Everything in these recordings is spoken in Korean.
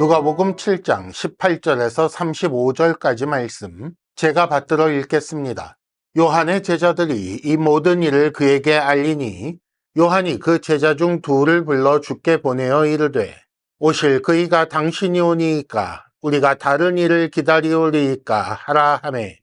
누가복음 7장 18절에서 35절까지 말씀 제가 받들어 읽겠습니다. 요한의 제자들이 이 모든 일을 그에게 알리니 요한이 그 제자 중 둘을 불러 주께 보내어 이르되 오실 그이가 당신이 오니이까 우리가 다른 일을 기다리오리이까 하라 하매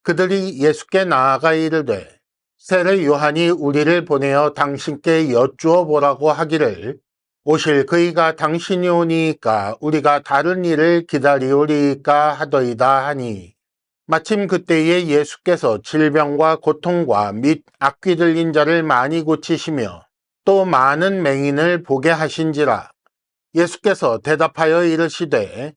그들이 예수께 나아가 이르되 세례 요한이 우리를 보내어 당신께 여쭈어 보라고 하기를 오실 그이가 당신이 오니이까 우리가 다른 일을 기다리오리이까 하더이다 하니 마침 그때에 예수께서 질병과 고통과 및 악귀 들린 자를 많이 고치시며 또 많은 맹인을 보게 하신지라. 예수께서 대답하여 이르시되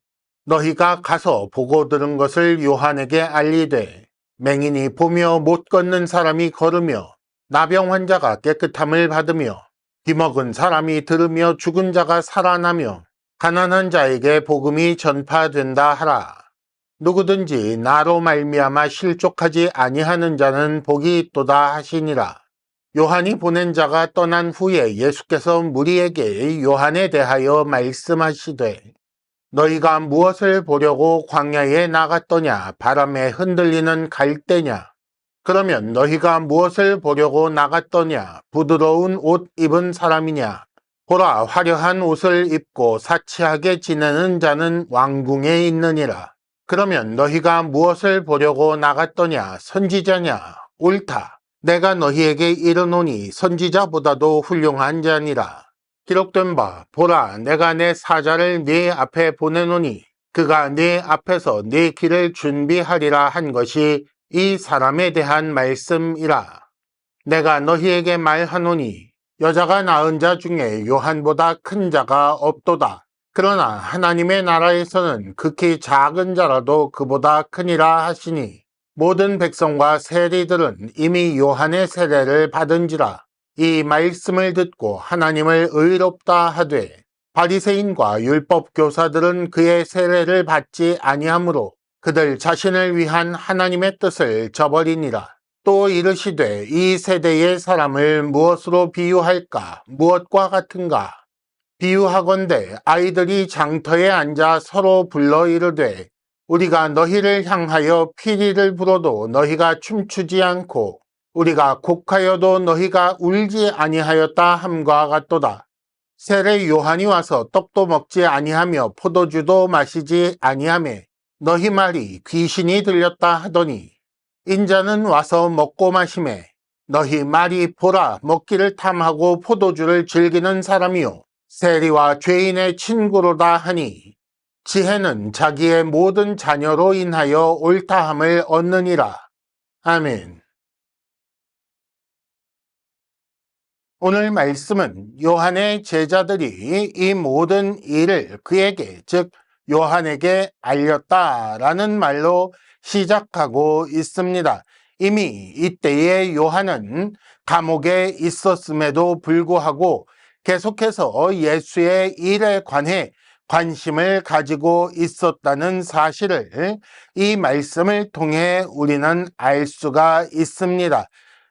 너희가 가서 보고 들은 것을 요한에게 알리되 맹인이 보며 못 걷는 사람이 걸으며 나병 환자가 깨끗함을 받으며 귀먹은 사람이 들으며 죽은 자가 살아나며 가난한 자에게 복음이 전파된다 하라. 누구든지 나로 말미암아 실족하지 아니하는 자는 복이 있도다 하시니라. 요한이 보낸 자가 떠난 후에 예수께서 무리에게 요한에 대하여 말씀하시되 너희가 무엇을 보려고 광야에 나갔더냐? 바람에 흔들리는 갈대냐? 그러면 너희가 무엇을 보려고 나갔더냐? 부드러운 옷 입은 사람이냐? 보라, 화려한 옷을 입고 사치하게 지내는 자는 왕궁에 있느니라. 그러면 너희가 무엇을 보려고 나갔더냐? 선지자냐? 옳다. 내가 너희에게 이르노니 선지자보다도 훌륭한 자니라. 기록된 바 보라, 내가 내 사자를 네 앞에 보내노니 그가 네 앞에서 네 길을 준비하리라 한 것이 이 사람에 대한 말씀이라. 내가 너희에게 말하노니 여자가 낳은 자 중에 요한보다 큰 자가 없도다. 그러나 하나님의 나라에서는 극히 작은 자라도 그보다 크니라 하시니 모든 백성과 세리들은 이미 요한의 세례를 받은지라. 이 말씀을 듣고 하나님을 의롭다 하되 바리새인과 율법 교사들은 그의 세례를 받지 아니하므로 그들 자신을 위한 하나님의 뜻을 저버리니라. 또 이르시되 이 세대의 사람을 무엇으로 비유할까? 무엇과 같은가? 비유하건대 아이들이 장터에 앉아 서로 불러 이르되 우리가 너희를 향하여 피리를 불어도 너희가 춤추지 않고 우리가 곡하여도 너희가 울지 아니하였다 함과 같도다. 세례 요한이 와서 떡도 먹지 아니하며 포도주도 마시지 아니하매 너희 말이 귀신이 들렸다 하더니 인자는 와서 먹고 마시매 너희 말이 보라 먹기를 탐하고 포도주를 즐기는 사람이요 세리와 죄인의 친구로다 하니 지혜는 자기의 모든 자녀로 인하여 옳다함을 얻느니라. 아멘. 오늘 말씀은 요한의 제자들이 이 모든 일을 그에게 즉 요한에게 알렸다라는 말로 시작하고 있습니다. 이미 이때의 요한은 감옥에 있었음에도 불구하고 계속해서 예수의 일에 관해 관심을 가지고 있었다는 사실을 이 말씀을 통해 우리는 알 수가 있습니다.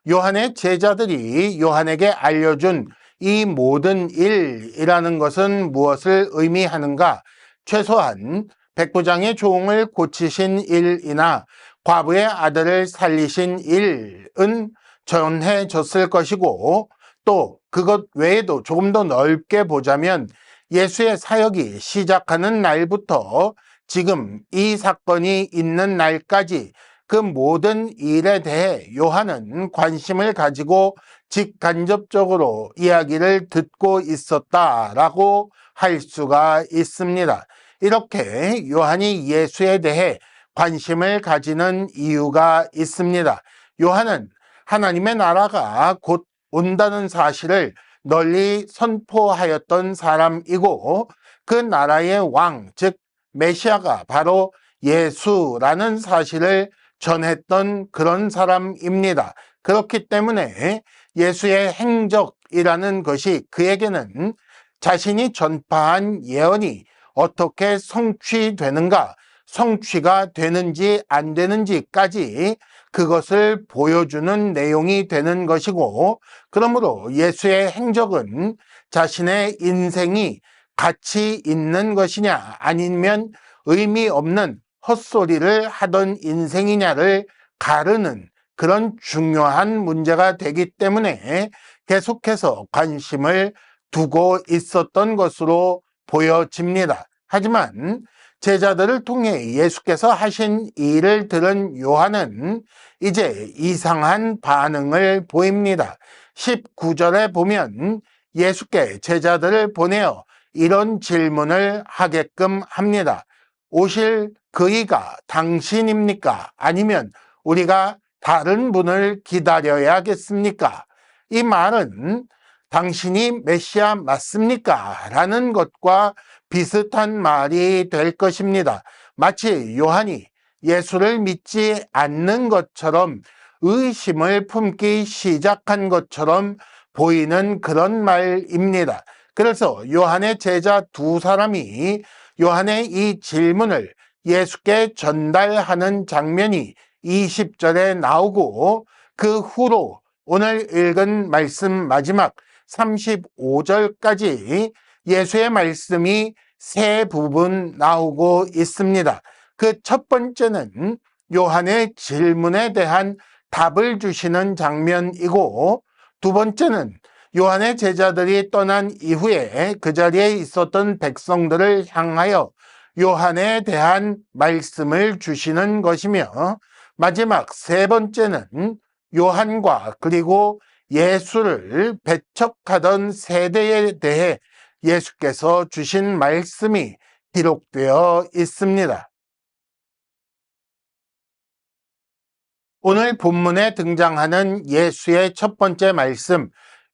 요한의 제자들이 요한에게 알려준 이 모든 일이라는 것은 무엇을 의미하는가? 최소한 백부장의 종을 고치신 일이나 과부의 아들을 살리신 일은 전해졌을 것이고 또 그것 외에도 조금 더 넓게 보자면 예수의 사역이 시작하는 날부터 지금 이 사건이 있는 날까지 그 모든 일에 대해 요한은 관심을 가지고 직간접적으로 이야기를 듣고 있었다라고 할 수가 있습니다. 이렇게 요한이 예수에 대해 관심을 가지는 이유가 있습니다. 요한은 하나님의 나라가 곧 온다는 사실을 널리 선포하였던 사람이고 그 나라의 왕, 즉 메시아가 바로 예수라는 사실을 전했던 그런 사람입니다. 그렇기 때문에 예수의 행적이라는 것이 그에게는 자신이 전파한 예언이 어떻게 성취되는가, 성취가 되는지 안 되는지까지 그것을 보여주는 내용이 되는 것이고 그러므로 예수의 행적은 자신의 인생이 가치 있는 것이냐 아니면 의미 없는 헛소리를 하던 인생이냐를 가르는 그런 중요한 문제가 되기 때문에 계속해서 관심을 두고 있었던 것으로 보여집니다. 하지만 제자들을 통해 예수께서 하신 일을 들은 요한은 이제 이상한 반응을 보입니다. 19절에 보면 예수께 제자들을 보내어 이런 질문을 하게끔 합니다. 오실 그이가 당신입니까? 아니면 우리가 다른 분을 기다려야겠습니까? 이 말은 당신이 메시아 맞습니까? 라는 것과 비슷한 말이 될 것입니다. 마치 요한이 예수를 믿지 않는 것처럼 의심을 품기 시작한 것처럼 보이는 그런 말입니다. 그래서 요한의 제자 두 사람이 요한의 이 질문을 예수께 전달하는 장면이 20절에 나오고 그 후로 오늘 읽은 말씀 마지막 35절까지 예수의 말씀이 세 부분 나오고 있습니다. 그 첫 번째는 요한의 질문에 대한 답을 주시는 장면이고, 두 번째는 요한의 제자들이 떠난 이후에 그 자리에 있었던 백성들을 향하여 요한에 대한 말씀을 주시는 것이며, 마지막 세 번째는 요한과 그리고 예수를 배척하던 세대에 대해 예수께서 주신 말씀이 기록되어 있습니다. 오늘 본문에 등장하는 예수의 첫 번째 말씀,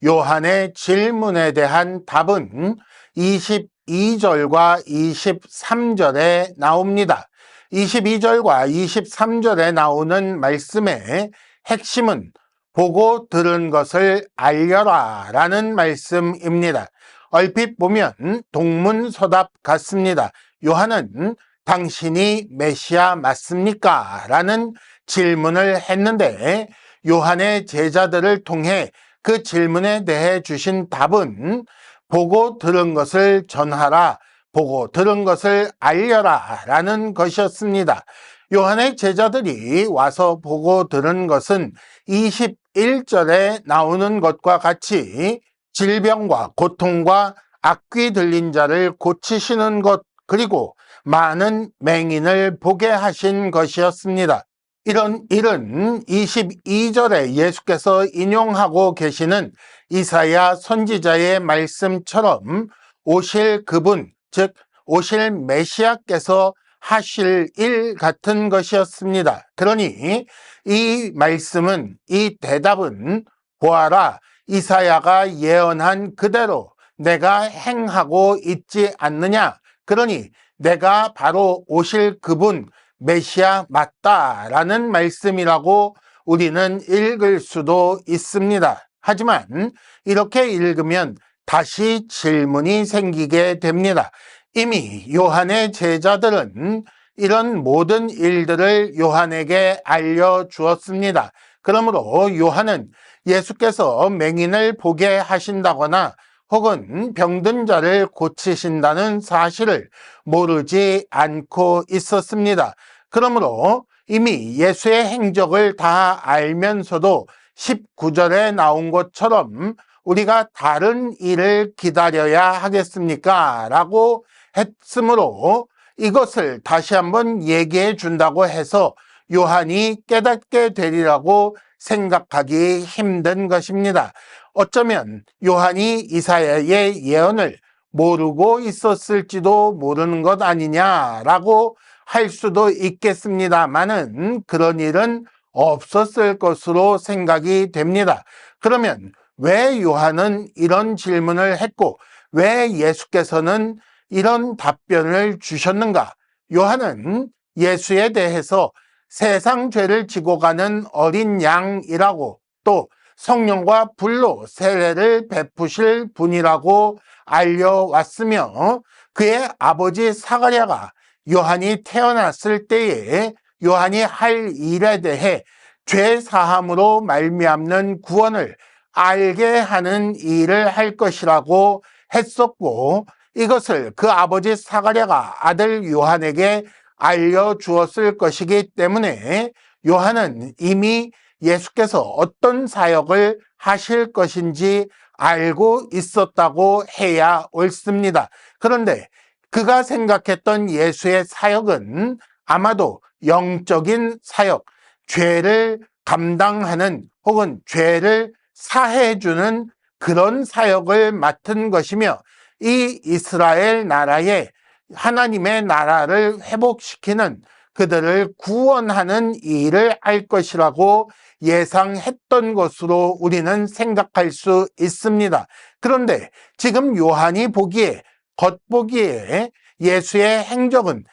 요한의 질문에 대한 답은 22절과 23절에 나옵니다. 22절과 23절에 나오는 말씀의 핵심은 보고 들은 것을 알려라 라는 말씀입니다. 얼핏 보면 동문서답 같습니다. 요한은 당신이 메시아 맞습니까? 라는 질문을 했는데 요한의 제자들을 통해 그 질문에 대해 주신 답은 보고 들은 것을 전하라, 보고 들은 것을 알려라 라는 것이었습니다. 요한의 제자들이 와서 보고 들은 것은 21절에 나오는 것과 같이 질병과 고통과 악귀 들린 자를 고치시는 것, 그리고 많은 맹인을 보게 하신 것이었습니다. 이런 일은 22절에 예수께서 인용하고 계시는 이사야 선지자의 말씀처럼 오실 그분, 즉 오실 메시아께서 하실 일 같은 것이었습니다. 그러니 이 말씀은, 이 대답은 보아라, 이사야가 예언한 그대로 내가 행하고 있지 않느냐. 그러니 내가 바로 오실 그분 메시아 맞다라는 말씀이라고 우리는 읽을 수도 있습니다. 하지만 이렇게 읽으면 다시 질문이 생기게 됩니다. 이미 요한의 제자들은 이런 모든 일들을 요한에게 알려주었습니다. 그러므로 요한은 예수께서 맹인을 보게 하신다거나 혹은 병든 자를 고치신다는 사실을 모르지 않고 있었습니다. 그러므로 이미 예수의 행적을 다 알면서도 19절에 나온 것처럼 우리가 다른 일을 기다려야 하겠습니까? 라고 했으므로 이것을 다시 한번 얘기해 준다고 해서 요한이 깨닫게 되리라고 생각하기 힘든 것입니다. 어쩌면 요한이 이사야의 예언을 모르고 있었을지도 모르는 것 아니냐라고 할 수도 있겠습니다만은 그런 일은 없었을 것으로 생각이 됩니다. 그러면 왜 요한은 이런 질문을 했고 왜 예수께서는 이런 답변을 주셨는가? 요한은 예수에 대해서 세상 죄를 지고 가는 어린 양이라고, 또 성령과 불로 세례를 베푸실 분이라고 알려왔으며, 그의 아버지 사가랴가 요한이 태어났을 때에 요한이 할 일에 대해 죄 사함으로 말미암는 구원을 알게 하는 일을 할 것이라고 했었고, 이것을 그 아버지 사가랴가 아들 요한에게 알려주었을 것이기 때문에 요한은 이미 예수께서 어떤 사역을 하실 것인지 알고 있었다고 해야 옳습니다. 그런데 그가 생각했던 예수의 사역은 아마도 영적인 사역, 죄를 감당하는 혹은 죄를 사해주는 그런 사역을 맡은 것이며, 이 이스라엘 나라에 하나님의 나라를 회복시키는, 그들을 구원하는 일을 할 것이라고 예상했던 것으로 우리는 생각할 수 있습니다. 그런데 지금 요한이 보기에, 겉보기에 예수의 행적은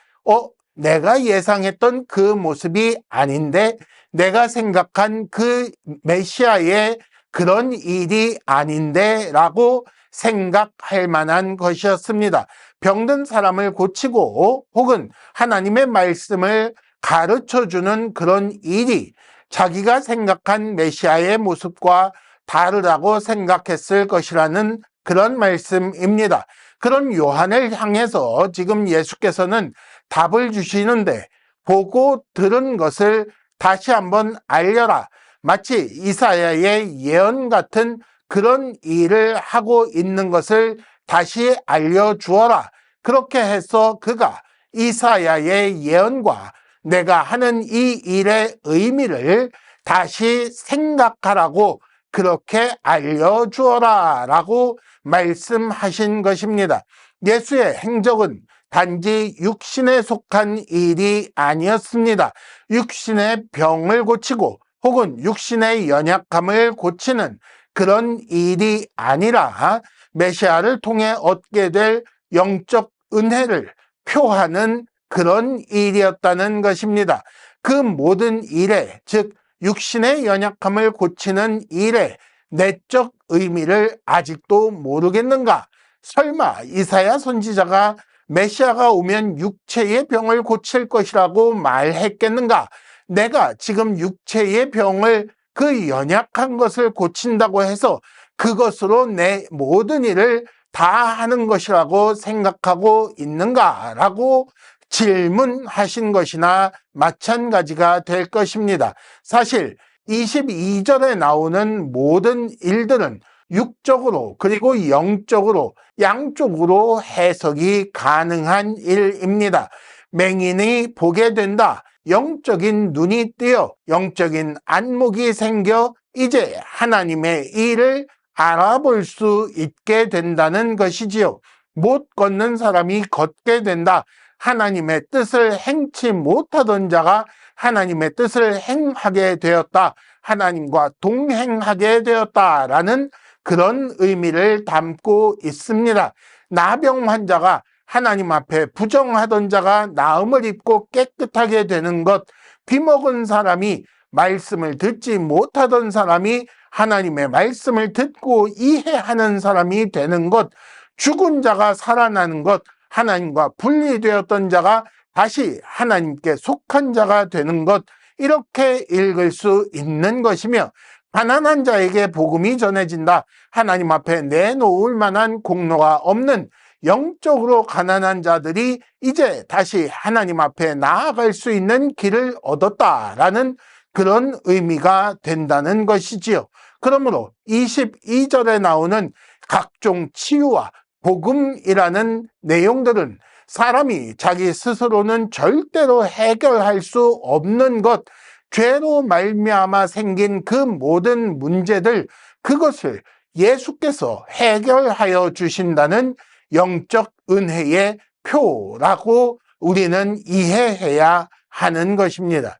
내가 예상했던 그 모습이 아닌데, 내가 생각한 그 메시아의 그런 일이 아닌데 라고 생각할 만한 것이었습니다. 병든 사람을 고치고 혹은 하나님의 말씀을 가르쳐주는 그런 일이 자기가 생각한 메시아의 모습과 다르다고 생각했을 것이라는 그런 말씀입니다. 그런 요한을 향해서 지금 예수께서는 답을 주시는데, 보고 들은 것을 다시 한번 알려라. 마치 이사야의 예언 같은 그런 일을 하고 있는 것을 다시 알려주어라. 그렇게 해서 그가 이사야의 예언과 내가 하는 이 일의 의미를 다시 생각하라고 그렇게 알려주어라 라고 말씀하신 것입니다. 예수의 행적은 단지 육신에 속한 일이 아니었습니다. 육신의 병을 고치고 혹은 육신의 연약함을 고치는 그런 일이 아니라 메시아를 통해 얻게 될 영적 은혜를 표하는 그런 일이었다는 것입니다. 그 모든 일에, 즉 육신의 연약함을 고치는 일에 내적 의미를 아직도 모르겠는가? 설마 이사야 선지자가 메시아가 오면 육체의 병을 고칠 것이라고 말했겠는가? 내가 지금 육체의 병을, 그 연약한 것을 고친다고 해서 그것으로 내 모든 일을 다 하는 것이라고 생각하고 있는가라고 질문하신 것이나 마찬가지가 될 것입니다. 사실 22절에 나오는 모든 일들은 육적으로 그리고 영적으로 양쪽으로 해석이 가능한 일입니다. 맹인이 보게 된다. 영적인 눈이 뜨여 영적인 안목이 생겨 이제 하나님의 일을 알아볼 수 있게 된다는 것이지요. 못 걷는 사람이 걷게 된다. 하나님의 뜻을 행치 못하던 자가 하나님의 뜻을 행하게 되었다. 하나님과 동행하게 되었다라는 그런 의미를 담고 있습니다. 나병 환자가 하나님 앞에 부정하던 자가 나음을 입고 깨끗하게 되는 것, 귀먹은 사람이, 말씀을 듣지 못하던 사람이 하나님의 말씀을 듣고 이해하는 사람이 되는 것, 죽은 자가 살아나는 것, 하나님과 분리되었던 자가 다시 하나님께 속한 자가 되는 것, 이렇게 읽을 수 있는 것이며, 가난한 자에게 복음이 전해진다. 하나님 앞에 내놓을 만한 공로가 없는 영적으로 가난한 자들이 이제 다시 하나님 앞에 나아갈 수 있는 길을 얻었다라는 그런 의미가 된다는 것이지요. 그러므로 22절에 나오는 각종 치유와 복음이라는 내용들은 사람이 자기 스스로는 절대로 해결할 수 없는 것, 죄로 말미암아 생긴 그 모든 문제들, 그것을 예수께서 해결하여 주신다는 영적 은혜의 표라고 우리는 이해해야 하는 것입니다.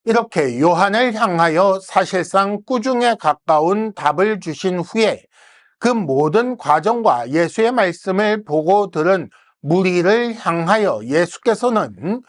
이렇게 요한을 향하여 사실상 꾸중에 가까운 답을 주신 후에 그 모든 과정과 예수의 말씀을 보고 들은 무리를 향하여 예수께서는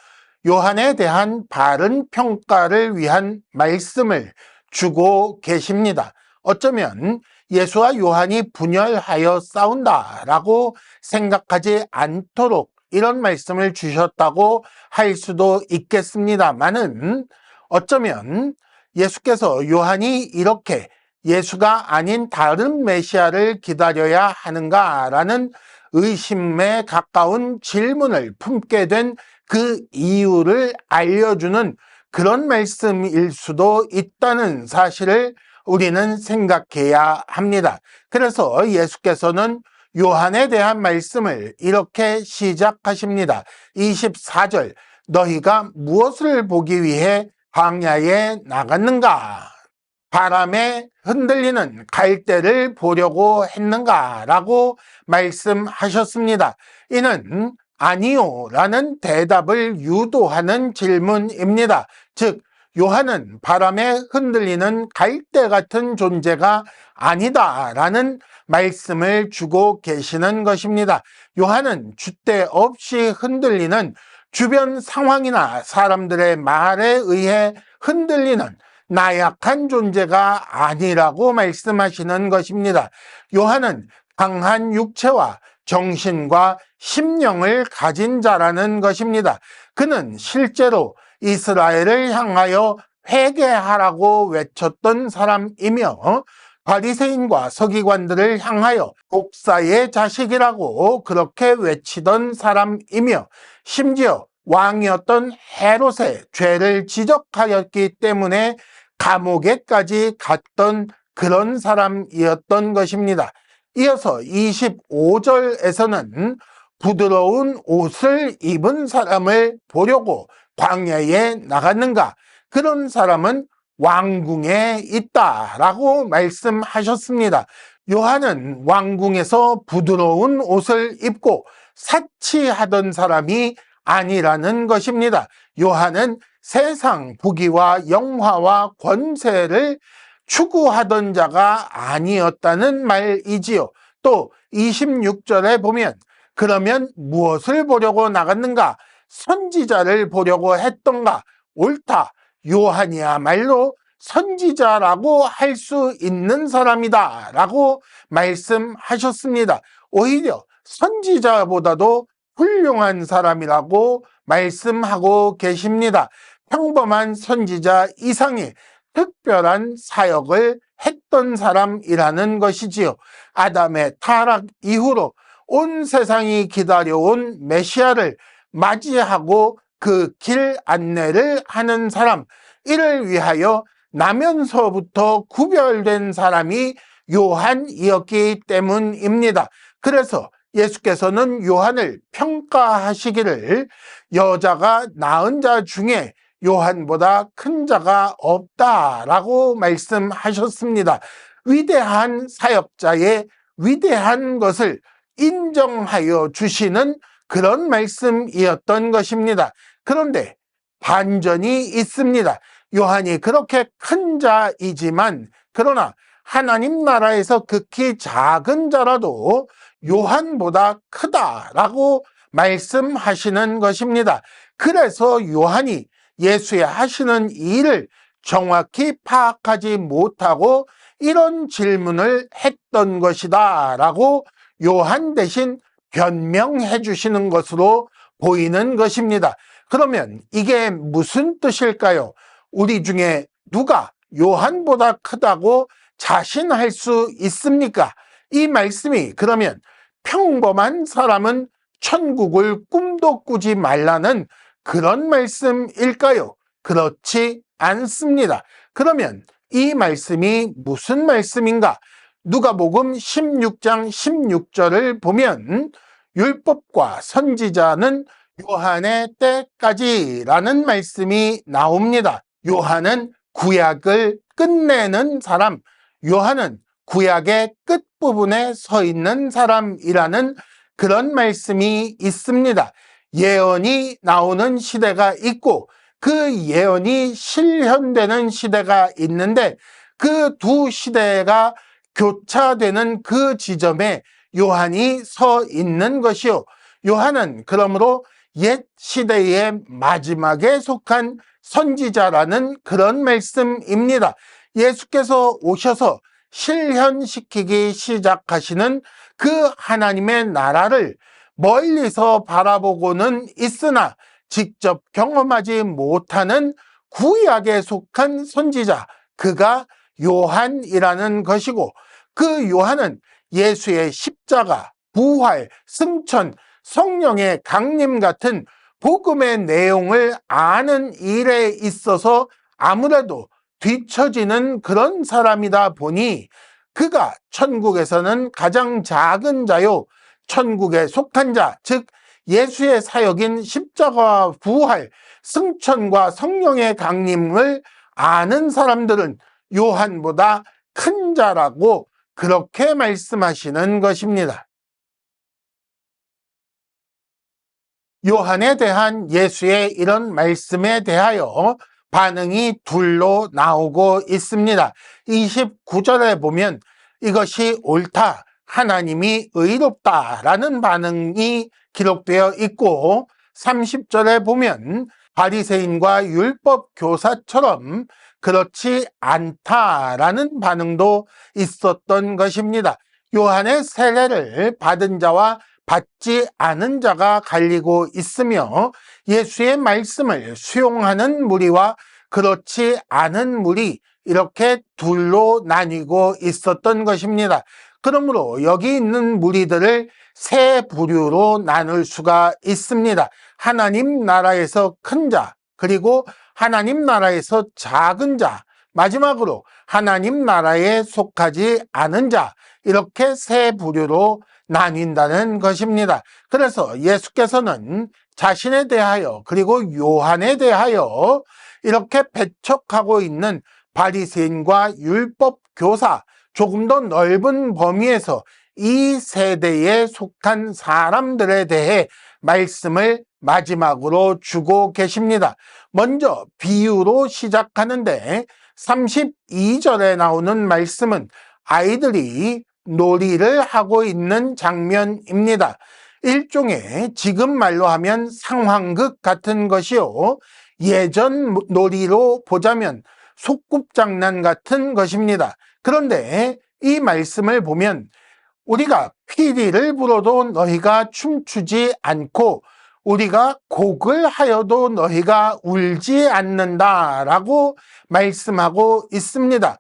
요한에 대한 바른 평가를 위한 말씀을 주고 계십니다. 어쩌면 예수와 요한이 분열하여 싸운다라고 생각하지 않도록 이런 말씀을 주셨다고 할 수도 있겠습니다만은, 어쩌면 예수께서 요한이 이렇게 예수가 아닌 다른 메시아를 기다려야 하는가라는 의심에 가까운 질문을 품게 된 그 이유를 알려주는 그런 말씀일 수도 있다는 사실을 우리는 생각해야 합니다. 그래서 예수께서는 요한에 대한 말씀을 이렇게 시작하십니다. 24절, 너희가 무엇을 보기 위해 광야에 나갔는가? 바람에 흔들리는 갈대를 보려고 했는가? 라고 말씀하셨습니다. 이는 아니요 라는 대답을 유도하는 질문입니다. 즉, 요한은 바람에 흔들리는 갈대 같은 존재가 아니다 라는 말씀을 주고 계시는 것입니다. 요한은 줏대 없이 흔들리는 주변 상황이나 사람들의 말에 의해 흔들리는 나약한 존재가 아니라고 말씀하시는 것입니다. 요한은 강한 육체와 정신과 심령을 가진 자라는 것입니다. 그는 실제로 이스라엘을 향하여 회개하라고 외쳤던 사람이며 바리새인과 서기관들을 향하여 독사의 자식이라고 그렇게 외치던 사람이며 심지어 왕이었던 헤롯의 죄를 지적하였기 때문에 감옥에까지 갔던 그런 사람이었던 것입니다. 이어서 25절에서는 부드러운 옷을 입은 사람을 보려고 광야에 나갔는가? 그런 사람은 왕궁에 있다라고 말씀하셨습니다. 요한은 왕궁에서 부드러운 옷을 입고 사치하던 사람이 아니라는 것입니다. 요한은 세상 부귀와 영화와 권세를 추구하던 자가 아니었다는 말이지요. 또 26절에 보면 그러면 무엇을 보려고 나갔는가? 선지자를 보려고 했던가? 옳다. 요한이야말로 선지자라고 할 수 있는 사람이다 라고 말씀하셨습니다. 오히려 선지자보다도 훌륭한 사람이라고 말씀하고 계십니다. 평범한 선지자 이상의 특별한 사역을 했던 사람이라는 것이지요. 아담의 타락 이후로 온 세상이 기다려온 메시아를 맞이하고 그 길 안내를 하는 사람, 이를 위하여 나면서부터 구별된 사람이 요한이었기 때문입니다. 그래서 예수께서는 요한을 평가하시기를 여자가 낳은 자 중에 요한보다 큰 자가 없다라고 말씀하셨습니다. 위대한 사역자의 위대한 것을 인정하여 주시는 그런 말씀이었던 것입니다. 그런데 반전이 있습니다. 요한이 그렇게 큰 자이지만 그러나 하나님 나라에서 극히 작은 자라도 요한보다 크다라고 말씀하시는 것입니다. 그래서 요한이 예수의 하시는 일을 정확히 파악하지 못하고 이런 질문을 했던 것이다 라고 요한 대신 변명해 주시는 것으로 보이는 것입니다. 그러면 이게 무슨 뜻일까요? 우리 중에 누가 요한보다 크다고 자신할 수 있습니까? 이 말씀이 그러면 평범한 사람은 천국을 꿈도 꾸지 말라는 그런 말씀일까요? 그렇지 않습니다. 그러면 이 말씀이 무슨 말씀인가? 누가복음 16장 16절을 보면 율법과 선지자는 요한의 때까지라는 말씀이 나옵니다. 요한은 구약을 끝내는 사람, 요한은 구약의 끝부분에 서 있는 사람이라는 그런 말씀이 있습니다. 예언이 나오는 시대가 있고 그 예언이 실현되는 시대가 있는데 그 두 시대가 교차되는 그 지점에 요한이 서 있는 것이요. 요한은 그러므로 옛 시대의 마지막에 속한 선지자라는 그런 말씀입니다. 예수께서 오셔서 실현시키기 시작하시는 그 하나님의 나라를 멀리서 바라보고는 있으나 직접 경험하지 못하는 구약에 속한 선지자, 그가 요한이라는 것이고, 그 요한은 예수의 십자가, 부활, 승천, 성령의 강림 같은 복음의 내용을 아는 일에 있어서 아무래도 뒤처지는 그런 사람이다 보니 그가 천국에서는 가장 작은 자요, 천국에 속한 자, 즉 예수의 사역인 십자가와 부활, 승천과 성령의 강림을 아는 사람들은 요한보다 큰 자라고 그렇게 말씀하시는 것입니다. 요한에 대한 예수의 이런 말씀에 대하여 반응이 둘로 나오고 있습니다. 29절에 보면 이것이 옳다, 하나님이 의롭다라는 반응이 기록되어 있고, 30절에 보면 바리새인과 율법 교사처럼 그렇지 않다라는 반응도 있었던 것입니다. 요한의 세례를 받은 자와 받지 않은 자가 갈리고 있으며, 예수의 말씀을 수용하는 무리와 그렇지 않은 무리, 이렇게 둘로 나뉘고 있었던 것입니다. 그러므로 여기 있는 무리들을 세 부류로 나눌 수가 있습니다. 하나님 나라에서 큰 자, 그리고 하나님 나라에서 작은 자, 마지막으로 하나님 나라에 속하지 않은 자, 이렇게 세 부류로 나뉜다는 것입니다. 그래서 예수께서는 자신에 대하여, 그리고 요한에 대하여 이렇게 배척하고 있는 바리새인과 율법 교사, 조금 더 넓은 범위에서 이 세대에 속한 사람들에 대해 말씀을 마지막으로 주고 계십니다. 먼저 비유로 시작하는데 32절에 나오는 말씀은 아이들이 놀이를 하고 있는 장면입니다. 일종의 지금 말로 하면 상황극 같은 것이요, 예전 놀이로 보자면 소꿉장난 같은 것입니다. 그런데 이 말씀을 보면 우리가 피리를 불어도 너희가 춤추지 않고 우리가 곡을 하여도 너희가 울지 않는다라고 말씀하고 있습니다.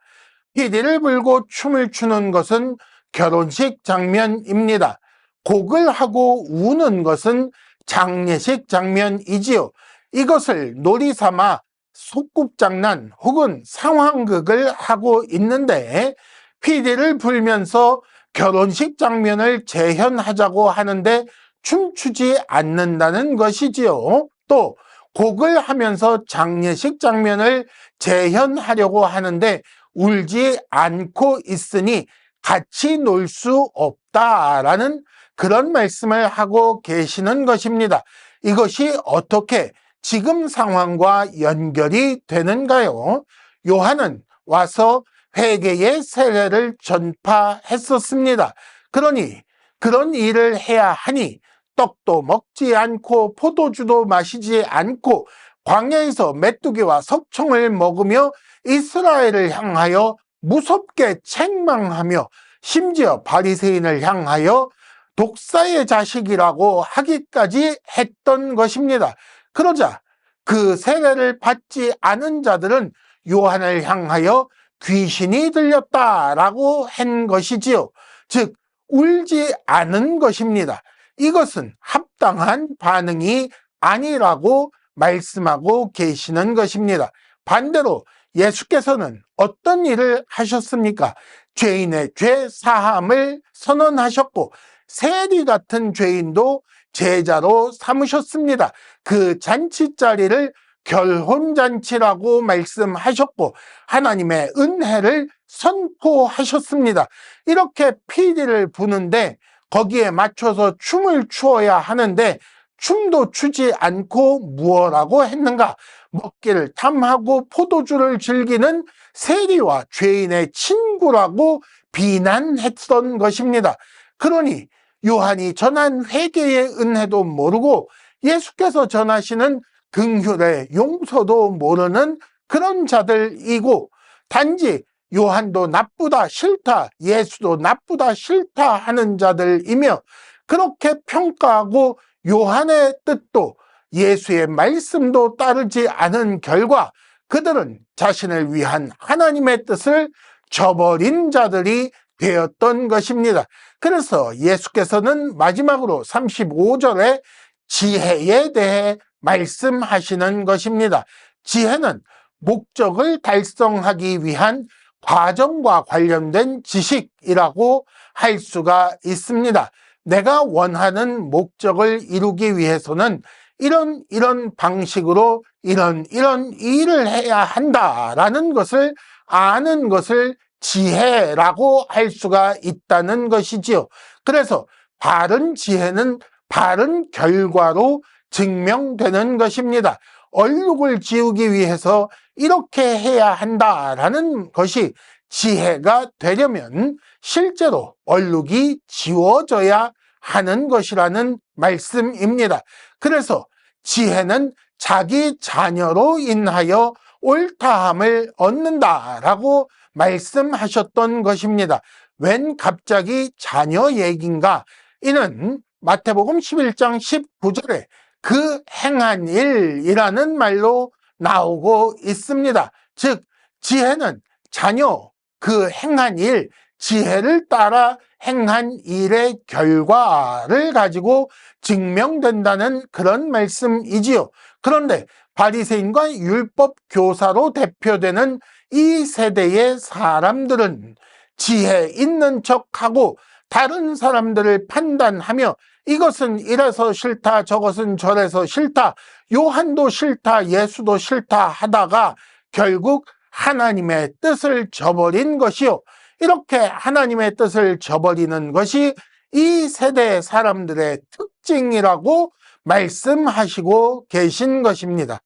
피리를 불고 춤을 추는 것은 결혼식 장면입니다. 곡을 하고 우는 것은 장례식 장면이지요. 이것을 놀이 삼아 소꿉장난 혹은 상황극을 하고 있는데, 피리를 불면서 결혼식 장면을 재현하자고 하는데 춤추지 않는다는 것이지요. 또 곡을 하면서 장례식 장면을 재현하려고 하는데 울지 않고 있으니 같이 놀 수 없다라는 그런 말씀을 하고 계시는 것입니다. 이것이 어떻게 지금 상황과 연결이 되는가요? 요한은 와서 회개의 세례를 전파했었습니다. 그러니 그런 일을 해야 하니 떡도 먹지 않고 포도주도 마시지 않고 광야에서 메뚜기와 석청을 먹으며 이스라엘을 향하여 무섭게 책망하며 심지어 바리새인을 향하여 독사의 자식이라고 하기까지 했던 것입니다. 그러자 그 세례를 받지 않은 자들은 요한을 향하여 귀신이 들렸다라고 한 것이지요. 즉 울지 않은 것입니다. 이것은 합당한 반응이 아니라고 말씀하고 계시는 것입니다. 반대로 예수께서는 어떤 일을 하셨습니까? 죄인의 죄 사함을 선언하셨고 세리 같은 죄인도 제자로 삼으셨습니다. 그 잔치 자리를 결혼잔치라고 말씀하셨고 하나님의 은혜를 선포하셨습니다. 이렇게 피리를 부는데 거기에 맞춰서 춤을 추어야 하는데 춤도 추지 않고 무엇라고 했는가? 먹기를 탐하고 포도주를 즐기는 세리와 죄인의 친구라고 비난했던 것입니다. 그러니 요한이 전한 회개의 은혜도 모르고 예수께서 전하시는 긍휼의 용서도 모르는 그런 자들이고, 단지 요한도 나쁘다 싫다, 예수도 나쁘다 싫다 하는 자들이며, 그렇게 평가하고 요한의 뜻도 예수의 말씀도 따르지 않은 결과 그들은 자신을 위한 하나님의 뜻을 저버린 자들이 되었던 것입니다. 그래서 예수께서는 마지막으로 35절에 지혜에 대해 말씀하시는 것입니다. 지혜는 목적을 달성하기 위한 과정과 관련된 지식이라고 할 수가 있습니다. 내가 원하는 목적을 이루기 위해서는 이런 방식으로 이런 일을 해야 한다라는 것을 아는 것을 지혜라고 할 수가 있다는 것이지요. 그래서 바른 지혜는 바른 결과로 증명되는 것입니다. 얼룩을 지우기 위해서 이렇게 해야 한다라는 것이 지혜가 되려면 실제로 얼룩이 지워져야 하는 것이라는 말씀입니다. 그래서 지혜는 자기 자녀로 인하여 옳다함을 얻는다라고 말씀하셨던 것입니다. 웬 갑자기 자녀 얘기인가? 이는 마태복음 11장 19절에 그 행한 일이라는 말로 나오고 있습니다. 즉 지혜는 자녀, 그 행한 일, 지혜를 따라 행한 일의 결과를 가지고 증명된다는 그런 말씀이지요. 그런데 바리새인과 율법 교사로 대표되는 이 세대의 사람들은 지혜 있는 척하고 다른 사람들을 판단하며 이것은 이래서 싫다, 저것은 저래서 싫다, 요한도 싫다, 예수도 싫다 하다가 결국 하나님의 뜻을 저버린 것이요. 이렇게 하나님의 뜻을 저버리는 것이 이 세대 사람들의 특징이라고 말씀하시고 계신 것입니다.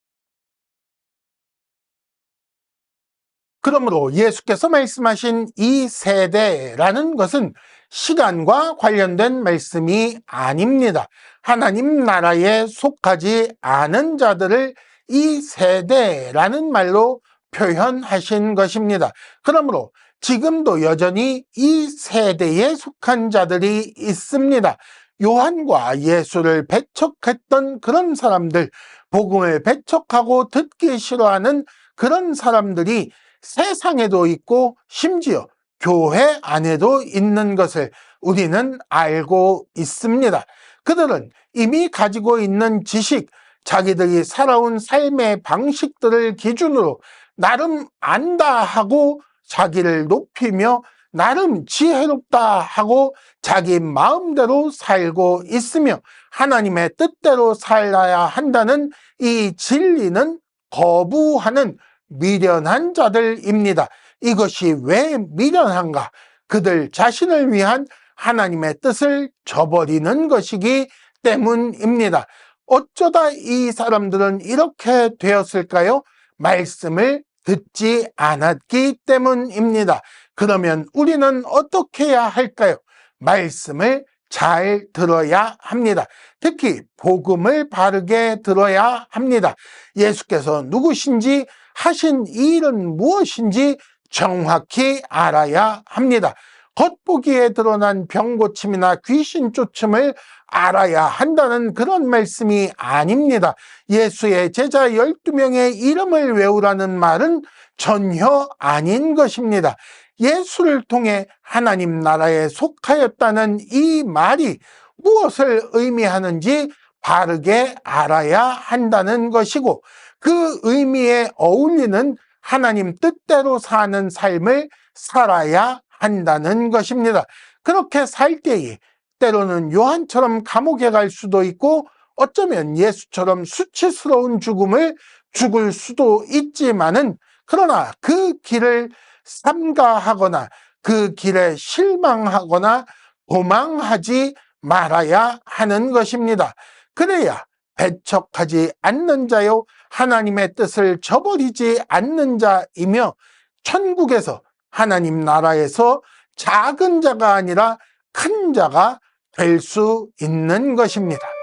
그러므로 예수께서 말씀하신 이 세대라는 것은 시간과 관련된 말씀이 아닙니다. 하나님 나라에 속하지 않은 자들을 이 세대라는 말로 표현하신 것입니다. 그러므로 지금도 여전히 이 세대에 속한 자들이 있습니다. 요한과 예수를 배척했던 그런 사람들, 복음을 배척하고 듣기 싫어하는 그런 사람들이 세상에도 있고 심지어 교회 안에도 있는 것을 우리는 알고 있습니다. 그들은 이미 가지고 있는 지식, 자기들이 살아온 삶의 방식들을 기준으로 나름 안다 하고 자기를 높이며 나름 지혜롭다 하고 자기 마음대로 살고 있으며 하나님의 뜻대로 살아야 한다는 이 진리는 거부하는 미련한 자들입니다. 이것이 왜 미련한가? 그들 자신을 위한 하나님의 뜻을 저버리는 것이기 때문입니다. 어쩌다 이 사람들은 이렇게 되었을까요? 말씀을 듣지 않았기 때문입니다. 그러면 우리는 어떻게 해야 할까요? 말씀을 잘 들어야 합니다. 특히 복음을 바르게 들어야 합니다. 예수께서 누구신지 하신 일은 무엇인지 정확히 알아야 합니다. 겉보기에 드러난 병고침이나 귀신 쫓음을 알아야 한다는 그런 말씀이 아닙니다. 예수의 제자 12명의 이름을 외우라는 말은 전혀 아닌 것입니다. 예수를 통해 하나님 나라에 속하였다는 이 말이 무엇을 의미하는지 바르게 알아야 한다는 것이고 그 의미에 어울리는 하나님 뜻대로 사는 삶을 살아야 한다는 것입니다. 그렇게 살 때에 때로는 요한처럼 감옥에 갈 수도 있고 어쩌면 예수처럼 수치스러운 죽음을 죽을 수도 있지만은 그러나 그 길을 삼가하거나 그 길에 실망하거나 도망하지 말아야 하는 것입니다. 그래야 배척하지 않는 자요 하나님의 뜻을 저버리지 않는 자이며 천국에서 하나님 나라에서 작은 자가 아니라 큰 자가 될 수 있는 것입니다.